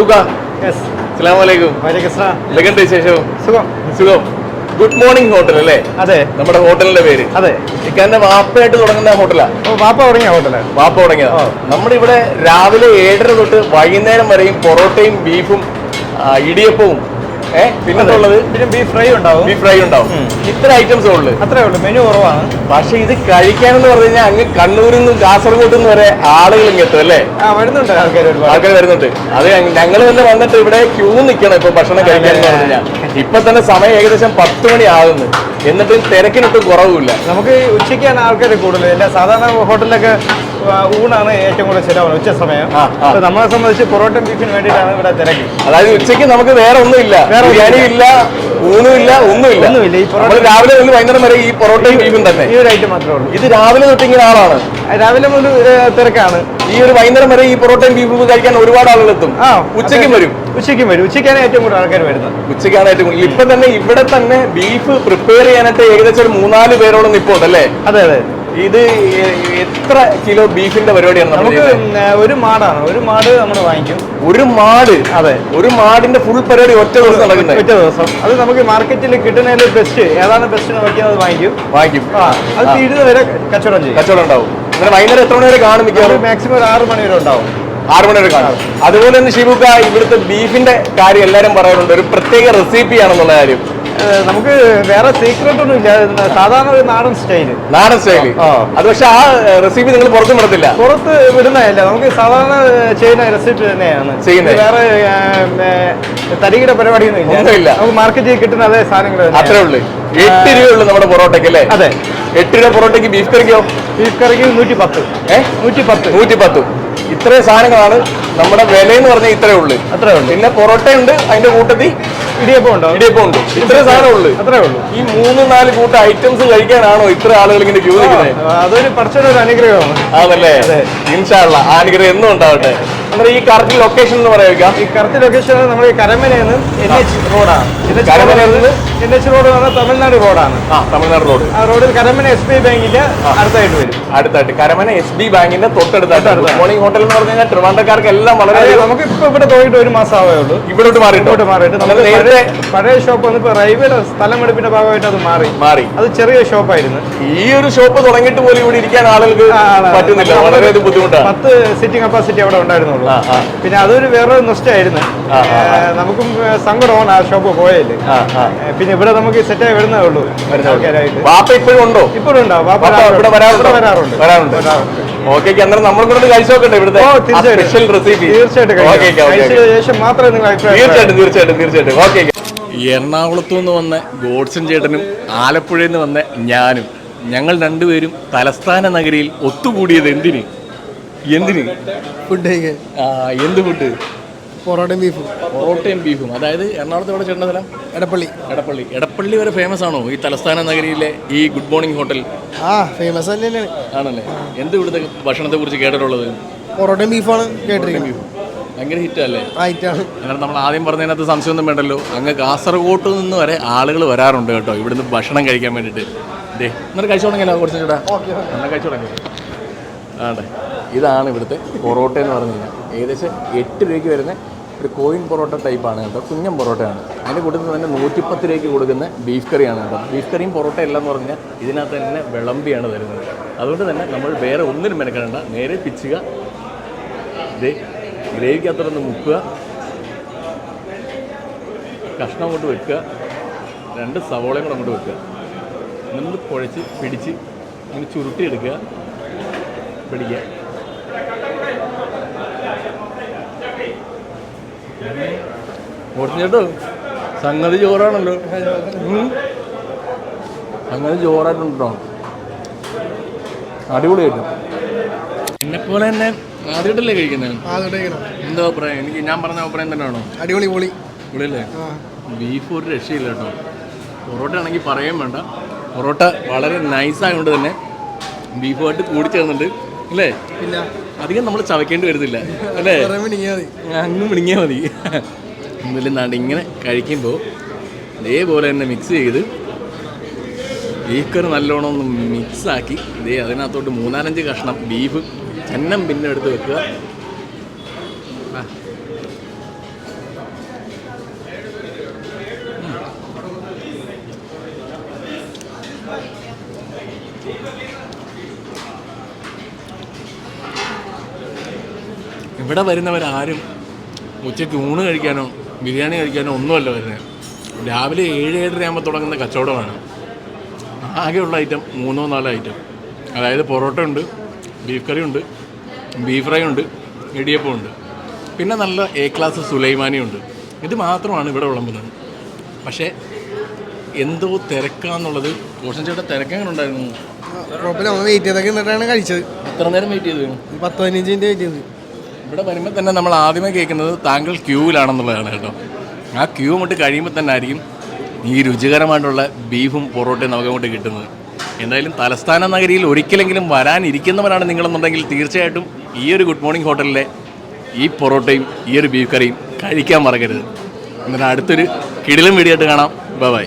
ഷിബുക്ക അസ്സലാമു അലൈക്കും. എന്തൊക്കെയുണ്ട് വിശേഷം? സുഖം. ഗുഡ് മോർണിംഗ് ഹോട്ടൽ അല്ലേ? അതെ, നമ്മുടെ ഹോട്ടലിന്റെ പേര്. അതെ, ഇക്കാന്റെ വാപ്പയായിട്ട് തുടങ്ങുന്ന ഹോട്ടലാ. വാപ്പ തുടങ്ങിയ ഹോട്ടലാ. വാപ്പ തുടങ്ങിയതാ. നമ്മുടെ ഇവിടെ രാവിലെ 7:30 തൊട്ട് വൈകുന്നേരം വരെയും പൊറോട്ടയും ബീഫും ഇടിയപ്പവും പിന്നുള്ളത് പിന്നെ ബീഫ് ഫ്രൈ ഉണ്ടാവും. ഇത്ര ഐറ്റംസ് ഉള്ളു. അത്രേ ഉള്ളൂ, മെനു കുറവാണ്. പക്ഷെ ഇത് കഴിക്കാനെന്ന് പറഞ്ഞു കഴിഞ്ഞാൽ അങ്ങ് കണ്ണൂരിൽ നിന്നും കാസർഗോഡ് നിന്ന് വരെ ആളുകൾ ഇങ്ങെത്തും അല്ലേ? വരുന്നുണ്ട് ആൾക്കാർ വരുന്നുണ്ട്. അത് ഞങ്ങൾ തന്നെ വന്നിട്ട് ഇവിടെ ക്യൂ നിൽക്കണം ഇപ്പൊ ഭക്ഷണം കഴിക്കാൻ എന്ന് പറഞ്ഞു കഴിഞ്ഞാൽ. ഇപ്പൊ തന്നെ സമയം ഏകദേശം 10 മണി ആകുന്നു, എന്നിട്ട് തിരക്കിനൊട്ടും കുറവുമില്ല. നമുക്ക് ഉച്ചയ്ക്കാണ് ആൾക്കാർ കൂടുതൽ. എല്ലാ സാധാരണ ഹോട്ടലിലൊക്കെ ഊണാണ് ഏറ്റവും കൂടുതൽ ചിലവാണ് ഉച്ച സമയം. നമ്മളെ സംബന്ധിച്ച് പൊറോട്ടയും ബീഫിന് വേണ്ടിയിട്ടാണ് ഇവിടെ തിരക്ക്. അതായത് ഉച്ചയ്ക്ക് നമുക്ക് വേറെ ഒന്നുമില്ല, ബിരിയാണിയും ഇല്ല, ഊണുമില്ല, ഒന്നുമില്ല. നമ്മൾ രാവിലെ മുതൽ വൈകുന്നേരം വരെ ഈ പൊറോട്ടയും ബീഫും തന്നെ, ഈ ഒരു ഐറ്റം മാത്രമേ ഉള്ളൂ. ഇത് രാവിലെ തൊട്ട് ഇങ്ങനെ ആളാണ്. രാവിലെ മുതൽ തിരക്കാണ്. ഈ ഒരു വൈകുന്നേരം വരെ ഈ പൊറോട്ടയും ബീഫും കഴിക്കാൻ ഒരുപാട് ആളുകൾ എത്തും. ഉച്ചയ്ക്കും വരും. ഉച്ചയ്ക്കാണ് ഏറ്റവും കൂടുതൽ ആൾക്കാർ വരുന്നത്. ഉച്ചയ്ക്കാണ് ഏറ്റവും കൂടുതൽ. ഇപ്പൊ തന്നെ ഇവിടെ തന്നെ ബീഫ് പ്രിപ്പയർ ചെയ്യാനായിട്ട് ഏകദേശം ഒരു 3-4 പേരോളം നിൽപ്പുണ്ട് അല്ലേ? അതെ. ഇത് എത്ര കിലോ ബീഫിന്റെ പരിപാടിയാണ്? നമുക്ക് ഒരു മാട് നമ്മൾ വാങ്ങിക്കും. ഒരു മാട്? അതെ, ഒരു മാടിന്റെ ഫുൾ പരിപാടി ഒറ്റ ദിവസം നടക്കുന്നത്. ഒറ്റ ദിവസം. അത് നമുക്ക് മാർക്കറ്റിൽ കിട്ടുന്നതിൽ ബെസ്റ്റ് ഏതാണ് ബെസ്റ്റ് നോക്കിയാൽ അത് വാങ്ങിക്കും. അത് തീരുന്ന വരെ കച്ചവടം ഉണ്ടാവും. അങ്ങനെ വൈകുന്നേരം എത്ര മണി വരെ കാണും? മാക്സിമം ഒരു 6 മണി വരെ ഉണ്ടാവും. 6 മണി വരെ കാണും. അതുപോലെ തന്നെ ഷിബുക്ക, ഇവിടുത്തെ ബീഫിന്റെ കാര്യം എല്ലാരും പറയാറുണ്ട്, ഒരു പ്രത്യേക റെസിപ്പിയാണെന്നുള്ള കാര്യം. നമുക്ക് വേറെ സീക്രട്ട് ഒന്നും ഇല്ല. സാധാരണ ഒരു നാടൻ സ്റ്റൈല്. അത് പക്ഷെ ആ റെസിപ്പി നിങ്ങൾ പുറത്തും വിടത്തില്ല? പുറത്ത് വിടുന്നതല്ല, നമുക്ക് സാധാരണ ചെയ്യുന്ന റെസിപ്പി തന്നെയാണ് ചെയ്യുന്നത്. വേറെ തരികിട പരിപാടിയൊന്നും ഇല്ല. നമുക്ക് മാർക്കറ്റിൽ കിട്ടുന്ന അതേ സാധനങ്ങൾ അത്രേ ഉള്ളൂ. 8 രൂപയുള്ളൂ നമ്മുടെ പൊറോട്ടയ്ക്ക് അല്ലേ? അതെ, 8 രൂപ പൊറോട്ടയ്ക്ക്. ബീഫ് കറിക്കോ? ബീഫ് കറിക്ക് 110. ഇത്രയും സാധനങ്ങളാണ് നമ്മുടെ വില എന്ന് പറഞ്ഞാൽ ഇത്രേ ഉള്ളൂ. പിന്നെ പൊറോട്ട ഉണ്ട്, അതിന്റെ കൂട്ടത്തിൽ ഇടിയപ്പം ഉണ്ട്. ഇത്രയും സാധനം ഉള്ളു. അത്രേ ഉള്ളൂ. ഈ 3-4 കൂട്ടം ഐറ്റംസ് കഴിക്കാനാണോ ഇത്ര ആളുകൾ ഇങ്ങനെ ക്യൂ നിൽക്കുന്നത്? അതൊരു പടച്ചോന്റെ ഒരു അനുഗ്രഹമാണ്. ആണല്ലേ? ഇൻഷാ അല്ലാഹ് ആ അനുഗ്രഹം എന്നും ഉണ്ടാവട്ടെ. നമ്മുടെ ഈ കറക്റ്റ് ലൊക്കേഷൻ എന്ന് പറയാം. ഈ കറക്റ്റ് ലൊക്കേഷൻ നമ്മുടെ കരമനയിൽ NH റോഡാണ്. NH റോഡ് പറഞ്ഞാൽ തമിഴ്നാട് റോഡാണ്. തമിഴ്നാട് റോഡ്. ആ റോഡിൽ കരമന SBI ബാങ്കിന്റെ അടുത്തായിട്ട് വരും. കരമന SBI ബാങ്കിന്റെ തൊട്ടടുത്തായിട്ട് മോർണിംഗ് ഹോട്ടൽ എന്ന് പറഞ്ഞു കഴിഞ്ഞാൽ ട്രിവാൻഡ്രക്കാർക്ക് എല്ലാം വളരെ. നമുക്ക് ഇപ്പൊ ഇവിടെ പോയിട്ട് 1 മാസം ആവേ ഉള്ളൂ. ഇവിടോട്ട് മാറിയിട്ട് പഴയ ഷോപ്പ് വന്നിപ്പോ റെയിൽവേയുടെ സ്ഥലമെടുപ്പിന്റെ ഭാഗമായിട്ട് അത് മാറി. അത് ചെറിയ ഷോപ്പായിരുന്നു. ഈ ഒരു ഷോപ്പ് തുടങ്ങിയിട്ട് പോലും ഇവിടെ ഇരിക്കാൻ ആളുകൾക്ക് പറ്റുന്നില്ല, വളരെ ബുദ്ധിമുട്ടാണ്. 10 സീറ്റിംഗ് കപ്പാസിറ്റി അവിടെ ഉണ്ടായിരുന്നുള്ളൂ. പിന്നെ അതൊരു വേറൊരു നഷ്ടമായിരുന്നു. നമുക്കും സങ്കടമാണ് ആ ഷോപ്പ് പോയല്ലേ. പിന്നെ ഇവിടെ നമുക്ക് സെറ്റായി വരുന്നേ ഉള്ളൂ. വാപ്പ ഇപ്പോഴും ഉണ്ടോ? ഇപ്പോഴും ഉണ്ടാവും. വരാറുണ്ട്. ഓക്കെ, അന്നേരം നമ്മൾ കൂടെ കഴിച്ചു നോക്കട്ടെ ഇവിടുത്തെ സ്പെഷ്യൽ റെസിപ്പി. തീർച്ചയായിട്ടും മാത്രമേ നിങ്ങൾ തീർച്ചയായിട്ടും. ഓക്കെ. എറണാകുളത്തു നിന്ന് വന്ന ഗോഡ്സൺ ചേട്ടനും ആലപ്പുഴയിൽ നിന്ന് വന്ന ഞാനും, ഞങ്ങൾ രണ്ടുപേരും തലസ്ഥാന നഗരിയിൽ ഒത്തുകൂടിയത് എന്തിന്? ഫുഡ് കഴിക്കാൻ. എന്ത് ഫുഡ്? പൊറോട്ടയും ബീഫും. അതായത് എറണാകുളത്ത് എവിടെ ചേട്ടൻ സ്ഥലം? എടപ്പള്ളി വരെ ഫേമസ് ആണോ ഈ തലസ്ഥാന നഗരിയിലെ ഈ ഗുഡ് മോർണിംഗ് ഹോട്ടൽ? ഫേമസ് തന്നെയാണ്. ആണല്ലേ? എന്ത് ഇവിടുത്തെ ഭക്ഷണത്തെ കുറിച്ച് കേട്ടിട്ടുള്ളത്? പൊറോട്ടയും ബീഫാണ് കേട്ടിരിക്കുന്നത്. ഭയങ്കര ഹിറ്റല്ലേ? എന്നാൽ നമ്മൾ ആദ്യം പറഞ്ഞതിനകത്ത് സംശയമൊന്നും വേണ്ടല്ലോ. അങ്ങ് കാസർഗോട്ട് നിന്ന് വരെ ആളുകൾ വരാറുണ്ട് കേട്ടോ ഇവിടുന്ന് ഭക്ഷണം കഴിക്കാൻ വേണ്ടിയിട്ട്. എന്നിട്ട് കഴിച്ചു തുടങ്ങിയല്ലോ കുറച്ച് ചേട്ടാ? എന്നാൽ കഴിച്ചു തുടങ്ങി. ആണ്ടെ, ഇതാണ് ഇവിടുത്തെ പൊറോട്ട എന്ന് പറഞ്ഞു കഴിഞ്ഞാൽ. ഏകദേശം 8 രൂപയ്ക്ക് വരുന്ന ഒരു കോയിൻ പൊറോട്ട ടൈപ്പാണ് കേട്ടോ. കുഞ്ഞൻ പൊറോട്ടയാണ്. അതിൻ്റെ കൂട്ടത്തിൽ തന്നെ 110 രൂപയ്ക്ക് കൊടുക്കുന്ന ബീഫ് കറിയാണ് കേട്ടോ. ബീഫ് കറിയും പൊറോട്ട എല്ലാം എന്ന് പറഞ്ഞാൽ ഇതിനകത്ത് തന്നെ വിളമ്പിയാണ് തരുന്നത്. അതുകൊണ്ട് തന്നെ നമ്മൾ വേറെ ഒന്നിനും മെനക്കെടേണ്ട, നേരെ പിച്ചുക, ഗ്രേവിക്കകത്തൊന്ന് മുക്കുക, കഷ്ണം കൊണ്ട് വെക്കുക, 2 സവോളയും കൂടെ അങ്ങോട്ട് വെക്കുക, എന്നിട്ട് കുഴച്ച് പിടിച്ച് ഇങ്ങനെ ചുരുട്ടിയെടുക്കുക, പിടിക്കുക. ഓടിച്ചേട്ടോ, സംഗതി ചോറാണല്ലോ. സംഗതി ചോറായിട്ടുണ്ടോ? അടിപൊളിയായിട്ടും. എന്നെപ്പോലെ തന്നെ ആദ്യമായിട്ടല്ലേ കഴിക്കുന്നത്? എന്താ അഭിപ്രായം? ഞാൻ പറഞ്ഞ അഭിപ്രായം തന്നെയാണോ? പൊളിയല്ലേ? ബീഫ് ഒരു രക്ഷയില്ല കേട്ടോ. പൊറോട്ട ആണെങ്കിൽ പറയാൻ വേണ്ട. പൊറോട്ട വളരെ നൈസായതുകൊണ്ട് തന്നെ ബീഫുമായിട്ട് കൂടിച്ചേർന്നുണ്ട് അല്ലേ? അധികം നമ്മൾ ചവയ്ക്കേണ്ടി വരുന്നില്ല അല്ലേ? അങ്ങ് മിണിങ്ങിയാൽ മതി. എന്നില്ലാണ്ട് ഇങ്ങനെ കഴിക്കുമ്പോൾ ഇതേപോലെ തന്നെ മിക്സ് ചെയ്ത് ബീഫ് കറി നല്ലോണം ഒന്ന് മിക്സാക്കി അതിനകത്തോട്ട് 3-4 കഷ്ണം ബീഫ് ചെന്നം പിന്നെ എടുത്ത് വെക്കുക. ഇവിടെ വരുന്നവരാരും ഉച്ചയ്ക്ക് ഊണ് കഴിക്കാനോ ബിരിയാണി കഴിക്കാനോ ഒന്നുമല്ല വരുന്നത്. രാവിലെ 7-7:30 ആകുമ്പോൾ തുടങ്ങുന്ന കച്ചവടമാണ്. ആകെയുള്ള ഐറ്റം 3-4 ഐറ്റം. അതായത് പൊറോട്ട ഉണ്ട്, ബീഫ് കറി ഉണ്ട്, ബീഫ് ഫ്രൈ ഉണ്ട്, ഇടിയപ്പം ഉണ്ട്, പിന്നെ നല്ല എ ക്ലാസ് സുലൈമാനി ഉണ്ട്. ഇത് മാത്രമാണ് ഇവിടെ വിളമ്പുന്നത്. പക്ഷേ എന്തോ തിരക്കാന്നുള്ളത്. റോഷൻ ചേട്ടാ തിരക്കെങ്ങനെ ഉണ്ടായിരുന്നു? കുഴപ്പമില്ല, നമ്മൾ വെയിറ്റ് ചെയ്തൊക്കെ എന്നിട്ടാണ് കഴിച്ചത്. എത്ര നേരം വെയിറ്റ് ചെയ്തു? 10-15 മിനിറ്റ് വെയിറ്റ് ചെയ്ത്. ഇവിടെ വരുമ്പോൾ തന്നെ നമ്മൾ ആദ്യമേ കേൾക്കുന്നത് താങ്കൾ ക്യൂവിലാണെന്നുള്ളതാണ് കേട്ടോ. ആ ക്യൂ അങ്ങോട്ട് കഴിയുമ്പോൾ തന്നെ ആയിരിക്കും ഈ രുചികരമായിട്ടുള്ള ബീഫും പൊറോട്ടയും നമുക്ക് അങ്ങോട്ട് കിട്ടുന്നത്. എന്തായാലും തലസ്ഥാന നഗരിയിൽ ഒരിക്കലെങ്കിലും വരാനിരിക്കുന്നവരാണ് നിങ്ങളെന്നുണ്ടെങ്കിൽ തീർച്ചയായിട്ടും ഈ ഒരു ഗുഡ് മോർണിംഗ് ഹോട്ടലിലെ ഈ പൊറോട്ടയും ഈ ഒരു ബീഫ് കറിയും കഴിക്കാൻ മറക്കരുത്. എന്നിട്ട് അടുത്തൊരു കിടിലൻ വീഡിയോ ആയിട്ട് കാണാം. ബൈ.